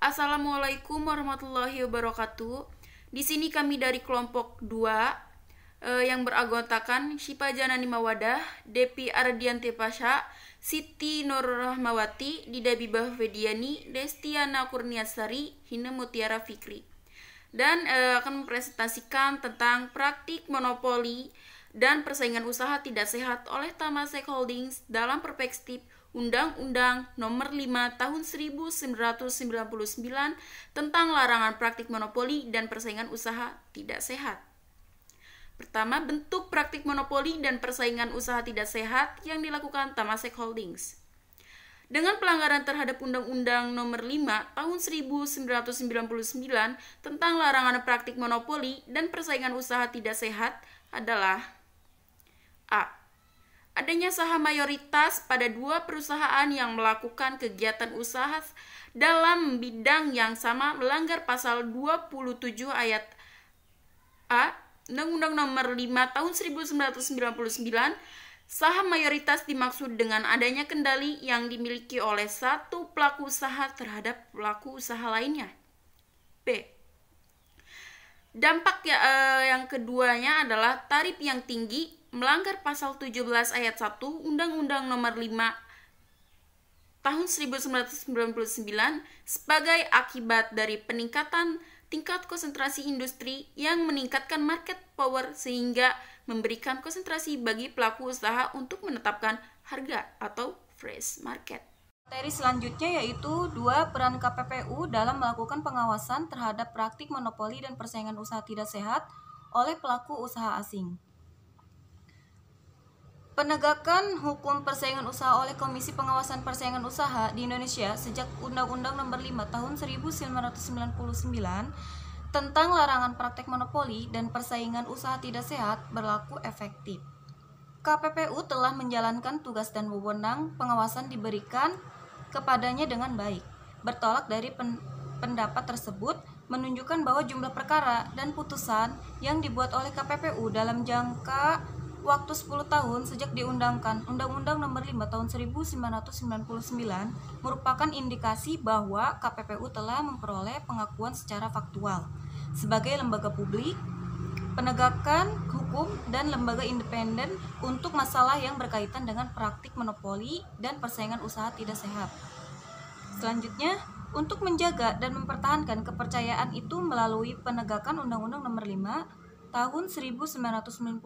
Assalamualaikum warahmatullahi wabarakatuh. Di sini kami dari kelompok 2 yang beranggotakan Syifa Janani Mawadah, Depi Ardianti Pasha, Siti Nur Rahmawati, Dida Bibah Vediani, Destiana Kurniasari, Hina Mutiara Fikri. Dan akan mempresentasikan tentang praktik monopoli dan persaingan usaha tidak sehat oleh Temasek Holdings dalam perspektif Undang-Undang Nomor 5 Tahun 1999 tentang larangan praktik monopoli dan persaingan usaha tidak sehat. Pertama, bentuk praktik monopoli dan persaingan usaha tidak sehat yang dilakukan Temasek Holdings. Dengan pelanggaran terhadap Undang-Undang Nomor 5 Tahun 1999 tentang larangan praktik monopoli dan persaingan usaha tidak sehat adalah A. Adanya saham mayoritas pada dua perusahaan yang melakukan kegiatan usaha dalam bidang yang sama melanggar pasal 27 ayat A Undang-Undang Nomor 5 Tahun 1999. Saham mayoritas dimaksud dengan adanya kendali yang dimiliki oleh satu pelaku usaha terhadap pelaku usaha lainnya. B. Dampak yang keduanya adalah tarif yang tinggi melanggar pasal 17 ayat 1 Undang-Undang Nomor 5 Tahun 1999 sebagai akibat dari peningkatan tingkat konsentrasi industri yang meningkatkan market power sehingga memberikan konsentrasi bagi pelaku usaha untuk menetapkan harga atau fresh market. Materi selanjutnya yaitu 2. Peran KPPU dalam melakukan pengawasan terhadap praktik monopoli dan persaingan usaha tidak sehat oleh pelaku usaha asing. Penegakan hukum persaingan usaha oleh Komisi Pengawasan Persaingan Usaha di Indonesia sejak Undang-Undang Nomor 5 Tahun 1999 tentang larangan praktek monopoli dan persaingan usaha tidak sehat berlaku efektif. KPPU telah menjalankan tugas dan wewenang pengawasan diberikan kepadanya dengan baik. Bertolak dari pendapat tersebut menunjukkan bahwa jumlah perkara dan putusan yang dibuat oleh KPPU dalam jangka waktu 10 tahun sejak diundangkan Undang-Undang Nomor 5 Tahun 1999 merupakan indikasi bahwa KPPU telah memperoleh pengakuan secara faktual sebagai lembaga publik, penegakan hukum, dan lembaga independen untuk masalah yang berkaitan dengan praktik monopoli dan persaingan usaha tidak sehat. Selanjutnya, untuk menjaga dan mempertahankan kepercayaan itu melalui penegakan Undang-Undang Nomor 5 Tahun 1999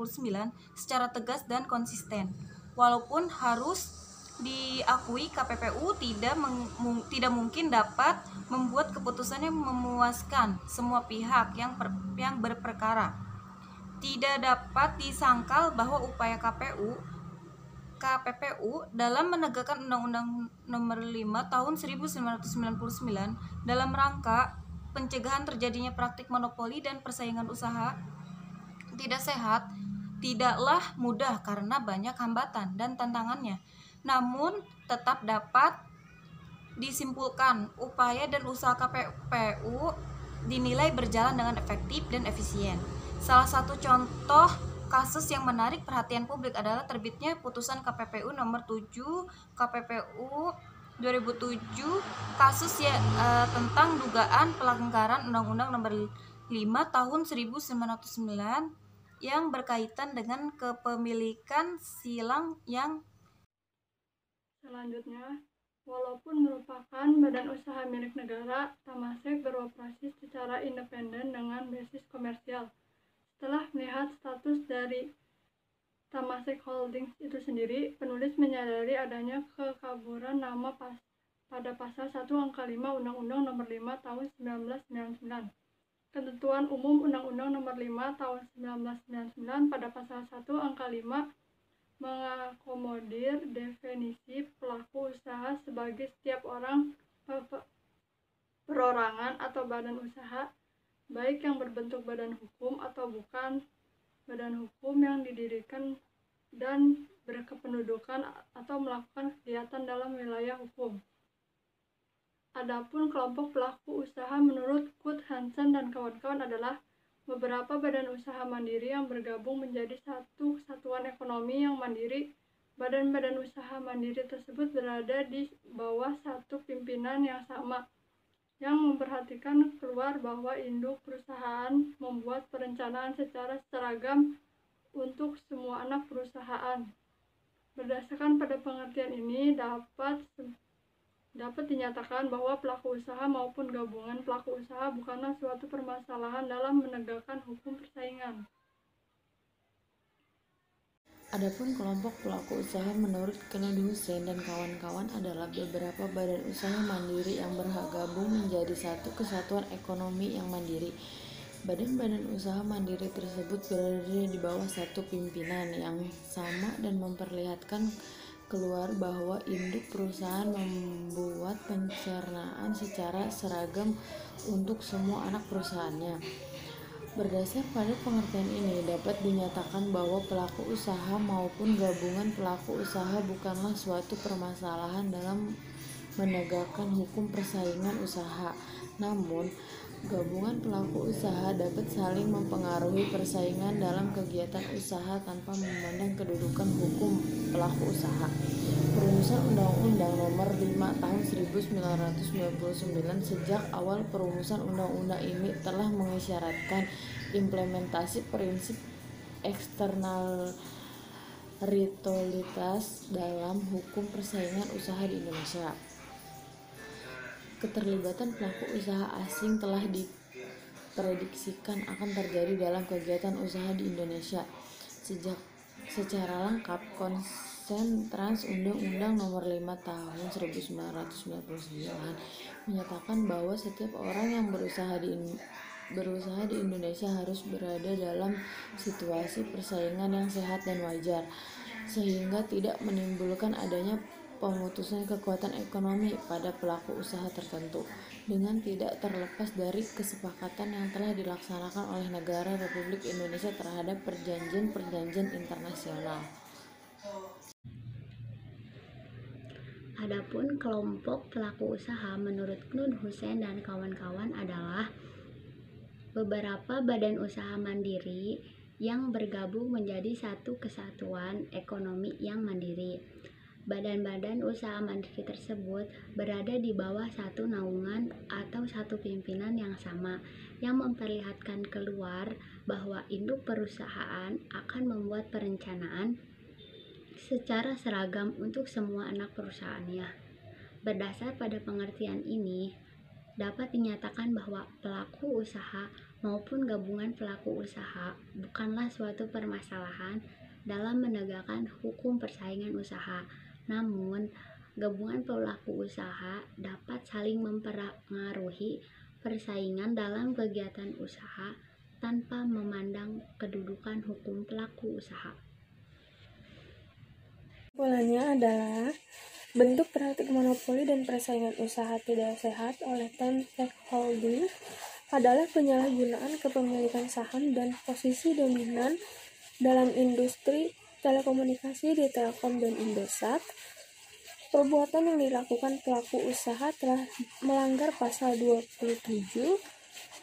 secara tegas dan konsisten. Walaupun harus diakui KPPU tidak mungkin dapat membuat keputusan yang memuaskan semua pihak yang berperkara. Tidak dapat disangkal bahwa upaya KPPU dalam menegakkan Undang-Undang Nomor 5 Tahun 1999 dalam rangka pencegahan terjadinya praktik monopoli dan persaingan usaha tidak sehat tidaklah mudah karena banyak hambatan dan tantangannya. Namun tetap dapat disimpulkan upaya dan usaha KPPU dinilai berjalan dengan efektif dan efisien. Salah satu contoh kasus yang menarik perhatian publik adalah terbitnya putusan KPPU nomor 7 KPPU 2007 kasus tentang dugaan pelanggaran Undang-Undang Nomor 5 Tahun 1999 yang berkaitan dengan kepemilikan silang yang selanjutnya, walaupun merupakan badan usaha milik negara, Temasek beroperasi secara independen dengan basis komersial. Setelah melihat status dari Temasek Holdings itu sendiri, penulis menyadari adanya kekaburan nama pada pasal 1 angka 5 Undang-Undang Nomor 5 Tahun 1999. Ketentuan Umum Undang-Undang Nomor 5 Tahun 1999 pada pasal 1 angka 5 mengakomodir definisi pelaku usaha sebagai setiap orang, perorangan atau badan usaha, baik yang berbentuk badan hukum atau bukan badan hukum yang didirikan dan berkependudukan atau melakukan kegiatan dalam wilayah hukum. Adapun kelompok pelaku usaha menurut Kurt Hansen dan kawan-kawan adalah beberapa badan usaha mandiri yang bergabung menjadi satu kesatuan ekonomi yang mandiri. Badan-badan usaha mandiri tersebut berada di bawah satu pimpinan yang sama. yang memperhatikan keluar bahwa induk perusahaan membuat perencanaan secara seragam untuk semua anak perusahaan. Berdasarkan pada pengertian ini, dapat dinyatakan bahwa pelaku usaha maupun gabungan pelaku usaha bukanlah suatu permasalahan dalam menegakkan hukum persaingan. Adapun kelompok pelaku usaha menurut Knud Hussein dan kawan-kawan adalah beberapa badan usaha mandiri yang bergabung menjadi satu kesatuan ekonomi yang mandiri. Badan-badan usaha mandiri tersebut berada di bawah satu pimpinan yang sama dan memperlihatkan keluar bahwa induk perusahaan membuat pencernaan secara seragam untuk semua anak perusahaannya. Berdasar pada pengertian ini, dapat dinyatakan bahwa pelaku usaha maupun gabungan pelaku usaha bukanlah suatu permasalahan dalam menegakkan hukum persaingan usaha. Namun, gabungan pelaku usaha dapat saling mempengaruhi persaingan dalam kegiatan usaha tanpa memandang kedudukan hukum pelaku usaha. Perumusan Undang-Undang Nomor 5 Tahun 1999 sejak awal perumusan undang-undang ini telah mengisyaratkan implementasi prinsip eksternalitas dalam hukum persaingan usaha di Indonesia. Keterlibatan pelaku usaha asing telah diprediksikan akan terjadi dalam kegiatan usaha di Indonesia secara lengkap. Konsen Trans Undang-Undang Nomor 5 Tahun 1999 menyatakan bahwa setiap orang yang berusaha di Indonesia harus berada dalam situasi persaingan yang sehat dan wajar, sehingga tidak menimbulkan adanya pemutusan kekuatan ekonomi pada pelaku usaha tertentu, dengan tidak terlepas dari kesepakatan yang telah dilaksanakan oleh negara Republik Indonesia terhadap perjanjian-perjanjian internasional. Adapun kelompok pelaku usaha menurut Knud Hussein dan kawan-kawan adalah beberapa badan usaha mandiri yang bergabung menjadi satu kesatuan ekonomi yang mandiri. Badan-badan usaha mandiri tersebut berada di bawah satu naungan atau satu pimpinan yang sama, yang memperlihatkan keluar bahwa induk perusahaan akan membuat perencanaan secara seragam untuk semua anak perusahaannya. Berdasar pada pengertian ini, dapat dinyatakan bahwa pelaku usaha maupun gabungan pelaku usaha bukanlah suatu permasalahan dalam menegakkan hukum persaingan usaha. Namun, gabungan pelaku usaha dapat saling mempengaruhi persaingan dalam kegiatan usaha tanpa memandang kedudukan hukum pelaku usaha. Kesimpulannya adalah bentuk praktik monopoli dan persaingan usaha tidak sehat oleh Temasek Holding adalah penyalahgunaan kepemilikan saham dan posisi dominan dalam industri telekomunikasi di Telkom dan Indosat. Perbuatan yang dilakukan pelaku usaha telah melanggar pasal 27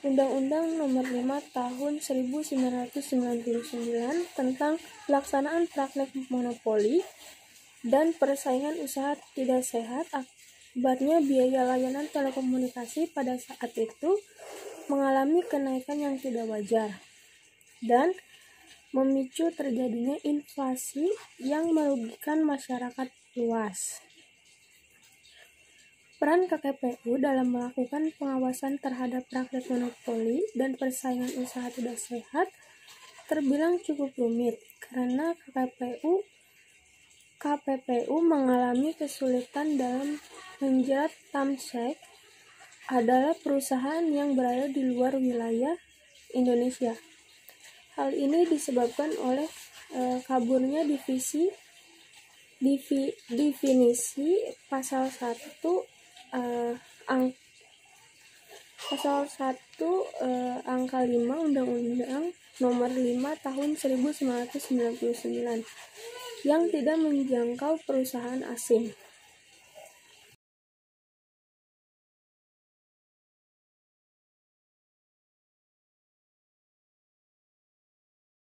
Undang-Undang Nomor 5 Tahun 1999 tentang pelaksanaan praktik monopoli dan persaingan usaha tidak sehat. Akibatnya biaya layanan telekomunikasi pada saat itu mengalami kenaikan yang tidak wajar dan memicu terjadinya inflasi yang merugikan masyarakat luas. Peran KPPU dalam melakukan pengawasan terhadap praktik monopoli dan persaingan usaha tidak sehat terbilang cukup rumit karena KPPU mengalami kesulitan dalam menjerat Temasek adalah perusahaan yang berada di luar wilayah Indonesia. Hal ini disebabkan oleh kaburnya definisi pasal 1 angka 5 Undang-Undang Nomor 5 Tahun 1999 yang tidak menjangkau perusahaan asing.